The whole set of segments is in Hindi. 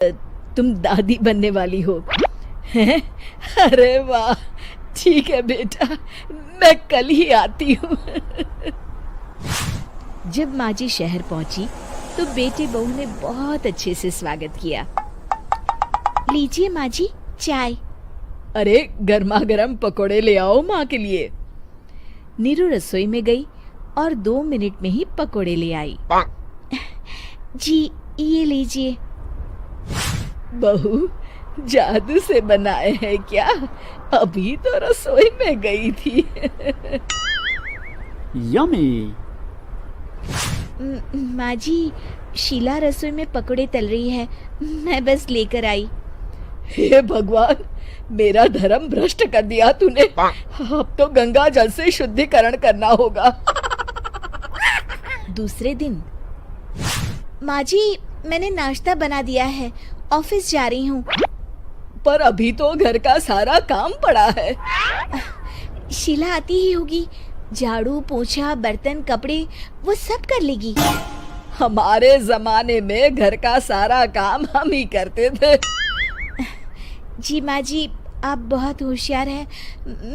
तुम दादी बनने वाली हो हैं? अरे वाह, ठीक है बेटा, मैं कल ही आती हूँ। जब माँ जी शहर पहुंची तो बेटे बहू ने बहुत अच्छे से स्वागत किया। लीजिए माँ जी, चाय। अरे गर्मा गर्म पकोड़े ले आओ माँ के लिए। नीरू रसोई में गई और 2 मिनट में ही पकोड़े ले आई। जी ये लीजिए। बहू, जादू से बनाए हैं क्या? अभी तो रसोई में गई थी। यम्मी। माँ जी, शीला रसोई में पकोड़े तल रही है, मैं बस लेकर आई। हे भगवान, मेरा धर्म भ्रष्ट कर दिया तूने। अब तो गंगा जल से शुद्धिकरण करना होगा। दूसरे दिन, माँ जी मैंने नाश्ता बना दिया है, ऑफिस जा रही हूँ। पर अभी तो घर का सारा काम पड़ा है। शीला आती ही होगी, झाड़ू पोछा बर्तन कपड़े वो सब कर लेगी। हमारे जमाने में घर का सारा काम हम ही करते थे। जी माँ जी, आप बहुत होशियार हैं,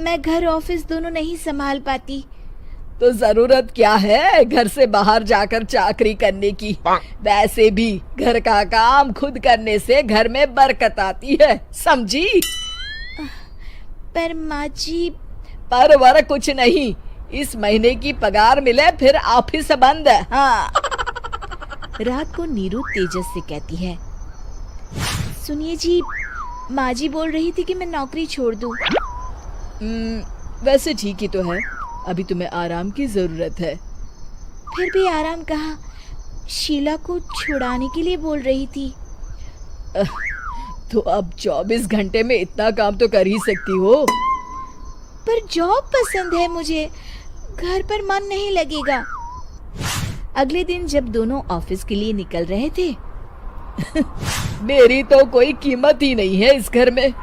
मैं घर ऑफिस दोनों नहीं संभाल पाती। तो जरूरत क्या है घर से बाहर जाकर चाकरी करने की? वैसे भी घर का काम खुद करने से घर में बरकत आती है, समझी? पर माँ जी। पर वर कुछ नहीं, इस महीने की पगार मिले फिर ऑफिस बंद है। हाँ। रात को नीरू तेजस से कहती है, सुनिए जी, माँ जी बोल रही थी कि मैं नौकरी छोड़ दूं। वैसे ठीक ही तो है, अभी तुम्हें आराम की जरूरत है। फिर भी आराम कहाँ, शीला को छुड़ाने के लिए बोल रही थी। तो अब 24 घंटे में इतना काम तो कर ही सकती हो। पर जॉब पसंद है मुझे, घर पर मन नहीं लगेगा। अगले दिन जब दोनों ऑफिस के लिए निकल रहे थे, मेरी तो कोई कीमत ही नहीं है इस घर में।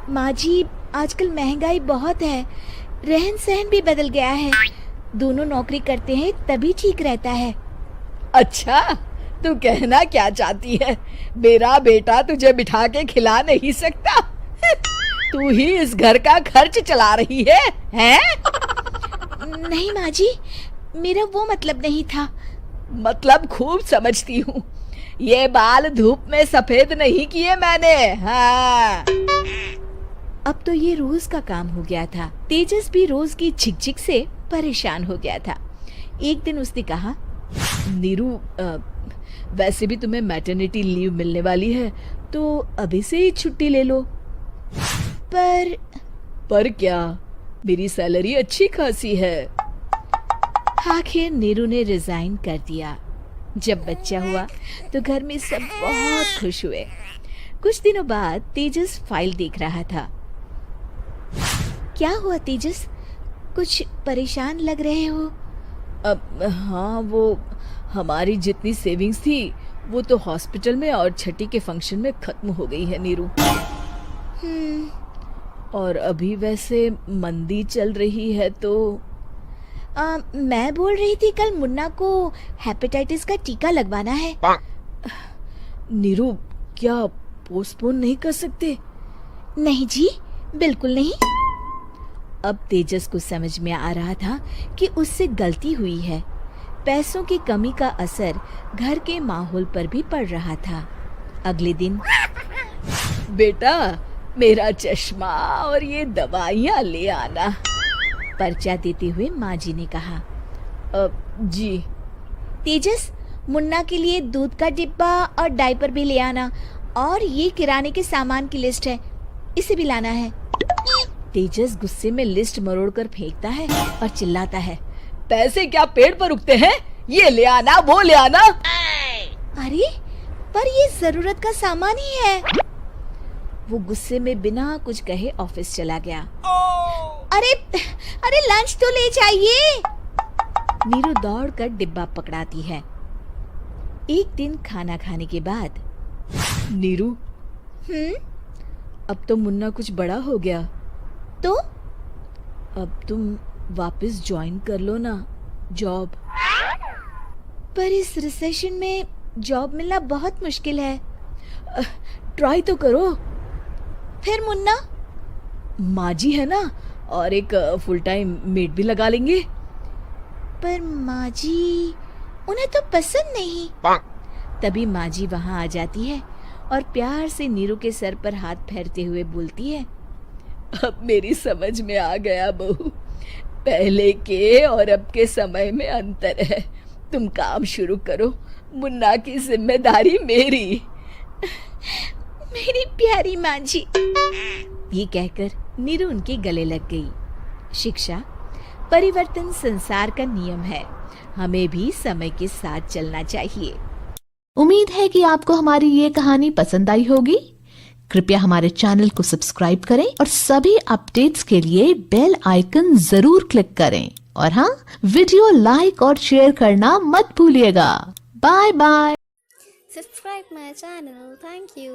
माँ जी, आजकल महंगाई बहुत है, रहन सहन भी बदल गया है, दोनों नौकरी करते हैं तभी ठीक रहता है। अच्छा, तू कहना क्या चाहती है? मेरा बेटा तुझे बिठा के खिला नहीं सकता? तू ही इस घर का खर्च चला रही है, हैं? नहीं माँ जी, मेरा वो मतलब नहीं था। मतलब खूब समझती हूँ, ये बाल धूप में सफेद नहीं किए मैंने। हाँ। अब तो ये रोज का काम हो गया था। तेजस भी रोज की झिकझिक से परेशान हो गया था। एक दिन उसने कहा, नीरू, वैसे भी तुम्हें मैटरनिटी लीव मिलने वाली है, तो अभी से ही छुट्टी ले लो। पर क्या, मेरी सैलरी अच्छी खासी है। आखिर नीरू ने रिजाइन कर दिया। जब बच्चा हुआ तो घर में सब बहुत खुश हुए। कुछ दिनों बाद तेजस फाइल देख रहा था। क्या हुआ तेजस, कुछ परेशान लग रहे हो? अब हाँ, वो हमारी जितनी सेविंग्स थी वो तो हॉस्पिटल में और छठी के फंक्शन में खत्म हो गई है नीरू। और अभी वैसे मंदी चल रही है तो मैं बोल रही थी कल मुन्ना को हेपेटाइटिस का टीका लगवाना है। नीरू, क्या पोस्टपोन नहीं कर सकते? नहीं जी, बिल्कुल नहीं। अब तेजस को समझ में आ रहा था कि उससे गलती हुई है। पैसों की कमी का असर घर के माहौल पर भी पड़ रहा था। अगले दिन, बेटा मेरा चश्मा और ये दवाइयाँ ले आना, पर्चा देते हुए माँ जी ने कहा। जी। तेजस, मुन्ना के लिए दूध का डिब्बा और डायपर भी ले आना, और ये किराने के सामान की लिस्ट है, इसे भी लाना है। तेजस गुस्से में लिस्ट मरोड़कर फेंकता है और चिल्लाता है, पैसे क्या पेड़ पर उगते हैं? ये ले आना, वो ले आना। अरे पर ये जरूरत का सामान ही है। वो गुस्से में बिना कुछ कहे ऑफिस चला गया। अरे लंच तो ले जाइए। नीरू दौड़कर डिब्बा पकड़ाती है। एक दिन खाना खाने के बाद, नीरू, अब तो मुन्ना कुछ बड़ा हो गया, तो अब तुम वापस ज्वाइन कर लो ना जॉब। पर इस रिसेशन में जॉब मिलना बहुत मुश्किल है। ट्राई तो करो। फिर मुन्ना? माँ जी है ना, और एक फुल टाइम मेड भी लगा लेंगे। पर माँ जी, उन्हें तो पसंद नहीं। तभी माँ जी वहाँ आ जाती है और प्यार से नीरू के सर पर हाथ फेरते हुए बोलती है, अब मेरी समझ में आ गया बहू, पहले के और अब के समय में अंतर है। तुम काम शुरू करो, मुन्ना की जिम्मेदारी मेरी। मेरी प्यारी माँ जी। ये कहकर नीरू उनके गले लग गई। शिक्षा, परिवर्तन संसार का नियम है, हमें भी समय के साथ चलना चाहिए। उम्मीद है कि आपको हमारी ये कहानी पसंद आई होगी। कृपया हमारे चैनल को सब्सक्राइब करें और सभी अपडेट्स के लिए बेल आइकन जरूर क्लिक करें। और हाँ, वीडियो लाइक और शेयर करना मत भूलिएगा। Bye bye. Subscribe my channel. Thank you.